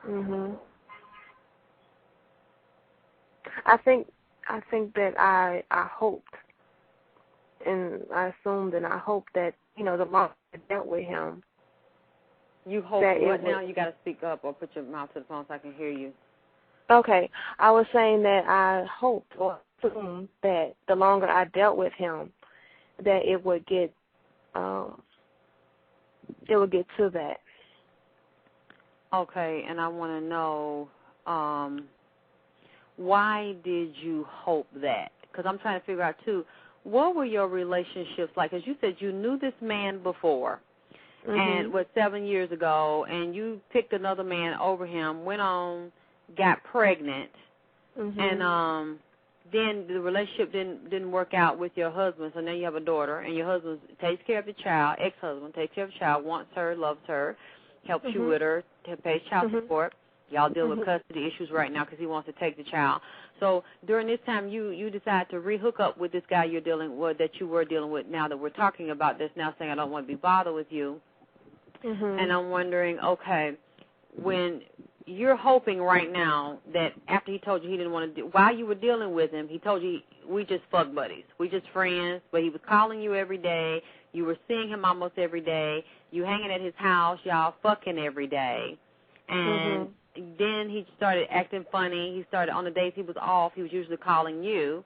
Mhm. I think that I hoped, and I assumed and I hoped that, the longer I dealt with him. You hope what now? You got to speak up or put your mouth to the phone so I can hear you. Okay. I was saying that I hoped or assumed that the longer I dealt with him, that it would get to that. Okay, and I want to know, why did you hope that? Because I'm trying to figure out, too, what were your relationships like? Because you said you knew this man before, and 7 years ago, and you picked another man over him, went on, got pregnant, and then the relationship didn't work out with your husband, so now you have a daughter, and your husband takes care of the child, ex-husband takes care of the child, wants her, loves her, helps you with her, pays child support. Y'all deal with custody issues right now because he wants to take the child. So during this time, you decide to re-hook up with this guy you're dealing with, that you were dealing with now that we're talking about this, now saying I don't want to be bothered with you. And I'm wondering, okay, when you're hoping right now that after he told you he didn't want to while you were dealing with him, he told you, we just fuck buddies, we just friends, but he was calling you every day, you were seeing him almost every day, you hanging at his house, y'all fucking every day, and then he started acting funny. He started, on the days he was off, he was usually calling you.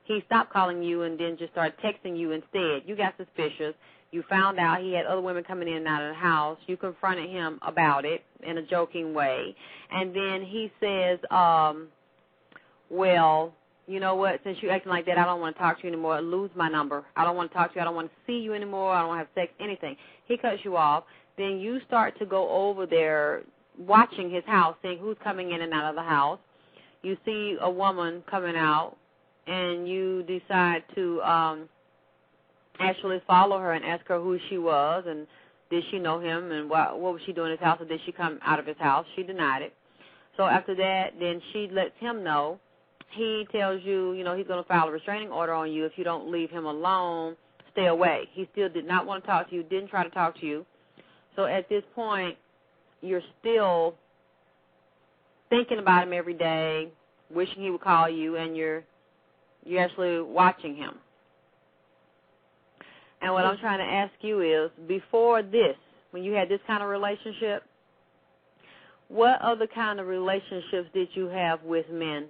He stopped calling you and then just started texting you instead. You got suspicious. You found out he had other women coming in and out of the house. You confronted him about it in a joking way. And then he says, well, you know what, since you're acting like that, I don't want to talk to you anymore. Lose my number. I don't want to talk to you. I don't want to see you anymore. I don't want to have sex, anything. He cuts you off. Then you start to go over there watching his house, seeing who's coming in and out of the house. You see a woman coming out, and you decide to actually follow her and ask her who she was and did she know him and what was she doing in his house, or did she come out of his house. She denied it. So after that, then she lets him know. He tells you, he's going to file a restraining order on you if you don't leave him alone, stay away. He still did not want to talk to you, didn't try to talk to you. So at this point, you're still thinking about him every day, wishing he would call you, and you're actually watching him. And what I'm trying to ask you is, before this, when you had this kind of relationship, what other kind of relationships did you have with men,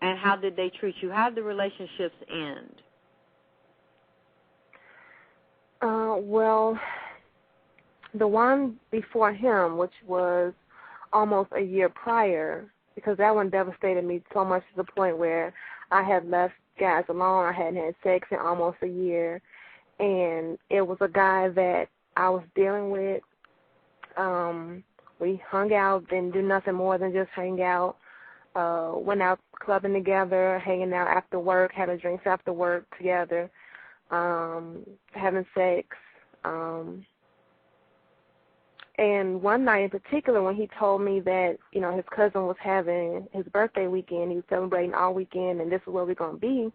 and how did they treat you? How did the relationships end? Well, the one before him, which was almost a year prior, because that one devastated me so much to the point where I had left guys alone. I hadn't had sex in almost a year, and it was a guy that I was dealing with. We hung out, didn't do nothing more than just hang out, went out clubbing together, hanging out after work, having drinks after work together, having sex. And one night in particular, when he told me that, his cousin was having his birthday weekend, he was celebrating all weekend, and this is where we're going to be,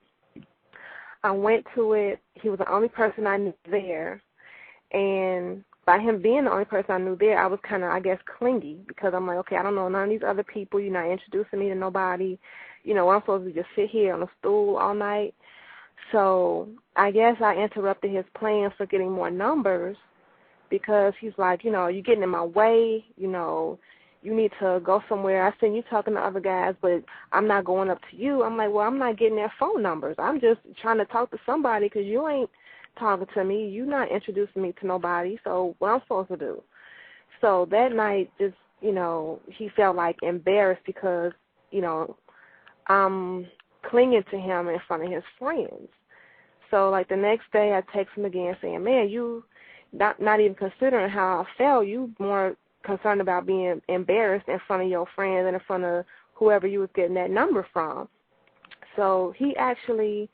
I went to it. He was the only person I knew there. And by him being the only person I knew there, I was kind of, I guess, clingy, because I'm like, okay, I don't know none of these other people. You're not introducing me to nobody. I'm supposed to just sit here on a stool all night. So I guess I interrupted his plans for getting more numbers, because he's like, you're getting in my way, you need to go somewhere. I seen you talking to other guys, but I'm not going up to you. I'm like, well, I'm not getting their phone numbers. I'm just trying to talk to somebody, because you ain't talking to me. You're not introducing me to nobody, so what I'm supposed to do? So that night, just, he felt like embarrassed because, I'm clinging to him in front of his friends. So, like, the next day, I text him again saying, man, you not even considering how I felt, you more concerned about being embarrassed in front of your friends and in front of whoever you was getting that number from. So he actually,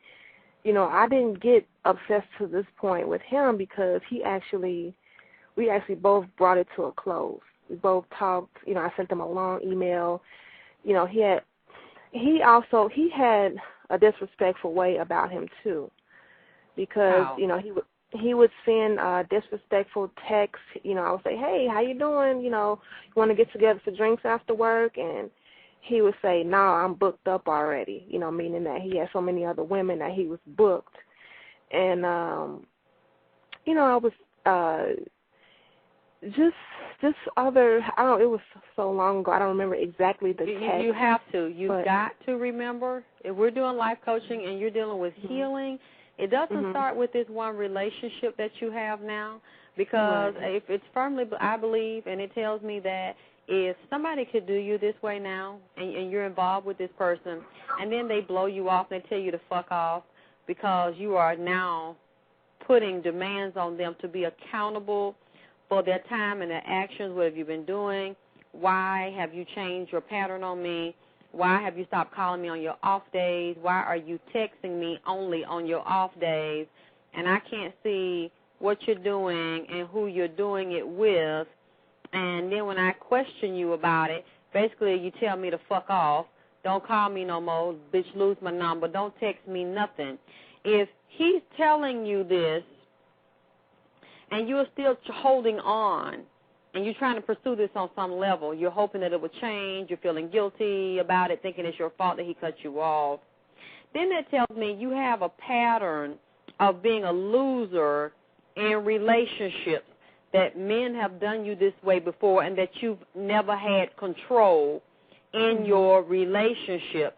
I didn't get obsessed to this point with him, because we actually both brought it to a close. We both talked, I sent him a long email. He had a disrespectful way about him too, because, Wow. he he would send disrespectful texts. You know, I would say, hey, how you doing? You know, you want to get together for drinks after work? And he would say, no, I'm booked up already, you know, meaning that he had so many other women that he was booked. And, you know, I was just other, I don't, it was so long ago, I don't remember exactly the text. You have to. You've got to remember, if we're doing life coaching and you're dealing with healing, it doesn't start with this one relationship that you have now, because if it's firmly, I believe, and it tells me that if somebody could do you this way now, and you're involved with this person, and then they blow you off and they tell you to fuck off because you are now putting demands on them to be accountable for their time and their actions. What have you been doing? Why have you changed your pattern on me? Why have you stopped calling me on your off days? Why are you texting me only on your off days? And I can't see what you're doing and who you're doing it with. And then when I question you about it, basically you tell me to fuck off. Don't call me no more. Bitch, lose my number. Don't text me nothing. If he's telling you this and you're still holding on, and you're trying to pursue this on some level, you're hoping that it will change, you're feeling guilty about it, thinking it's your fault that he cut you off, then that tells me you have a pattern of being a loser in relationships, that men have done you this way before and that you've never had control in your relationships,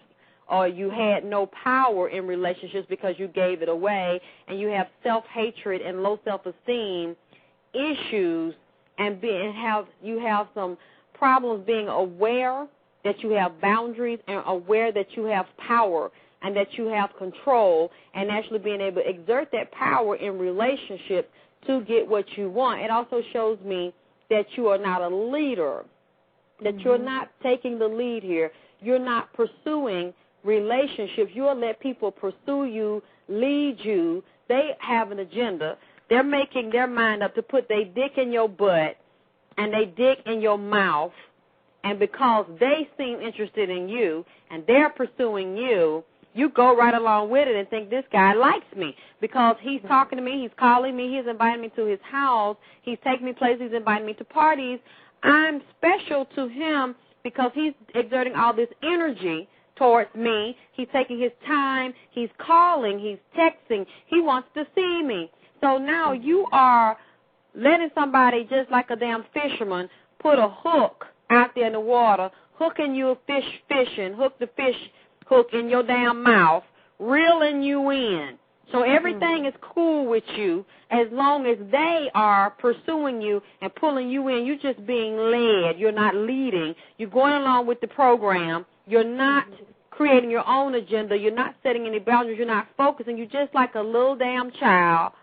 or you had no power in relationships because you gave it away, and you have self-hatred and low self-esteem issues, and you have some problems being aware that you have boundaries and aware that you have power and that you have control, and actually being able to exert that power in relationships to get what you want. It also shows me that you are not a leader, that you're not taking the lead here. You're not pursuing relationships. You'll let people pursue you, lead you. They have an agenda. They're making their mind up to put their dick in your butt and their dick in your mouth, and because they seem interested in you and they're pursuing you, you go right along with it and think, this guy likes me because he's talking to me, he's calling me, he's inviting me to his house, he's taking me places, he's inviting me to parties. I'm special to him because he's exerting all this energy towards me. He's taking his time, he's calling, he's texting, he wants to see me. So now you are letting somebody, just like a damn fisherman, put a hook out there in the water, hooking you fishing, hook the fish hook in your damn mouth, reeling you in. So everything is cool with you as long as they are pursuing you and pulling you in. You're just being led. You're not leading. You're going along with the program. You're not creating your own agenda. You're not setting any boundaries. You're not focusing. You're just like a little damn child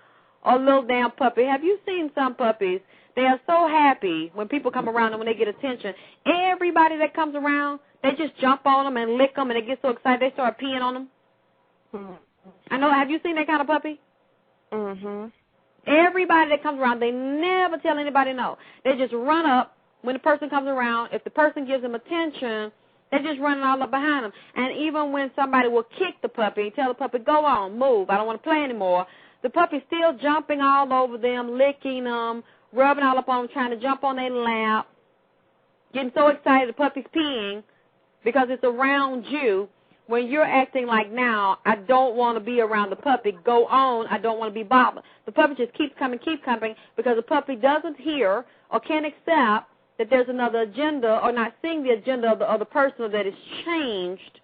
or a little damn puppy. Have you seen some puppies? They are so happy when people come around and when they get attention. Everybody that comes around, they just jump on them and lick them, and they get so excited they start peeing on them. I know. Have you seen that kind of puppy? Everybody that comes around, they never tell anybody no. They just run up when the person comes around. If the person gives them attention, they just run all up behind them. And even when somebody will kick the puppy, tell the puppy, go on, move, I don't want to play anymore, the puppy's still jumping all over them, licking them, rubbing all up on them, trying to jump on their lap, getting so excited the puppy's peeing because it's around you. When you're acting like, now, I don't want to be around the puppy, go on, I don't want to be bothered. The puppy just keeps coming, because the puppy doesn't hear or can't accept that there's another agenda, or not seeing the agenda of the other person, or that it's changed,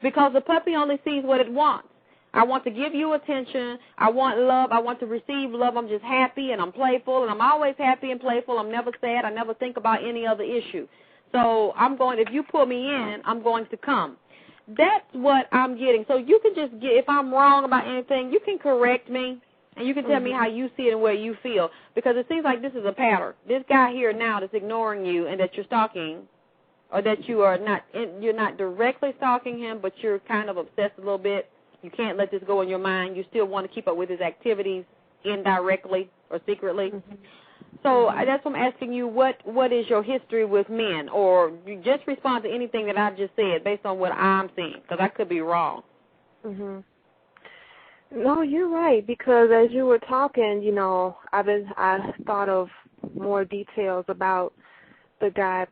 because the puppy only sees what it wants. I want to give you attention. I want love. I want to receive love. I'm just happy, and I'm playful, and I'm always happy and playful. I'm never sad. I never think about any other issue. So if you pull me in, I'm going to come. That's what I'm getting. So you can just if I'm wrong about anything, you can correct me, and you can tell me how you see it and where you feel, because it seems like this is a pattern. This guy here now that's ignoring you and that you're stalking, or that you're not directly stalking him, but you're kind of obsessed a little bit. You can't let this go in your mind. You still want to keep up with his activities indirectly or secretly. So that's what I'm asking you, what is your history with men? Or you just respond to anything that I just said based on what I'm seeing, because I could be wrong. No, you're right, because as you were talking, I thought of more details about the guy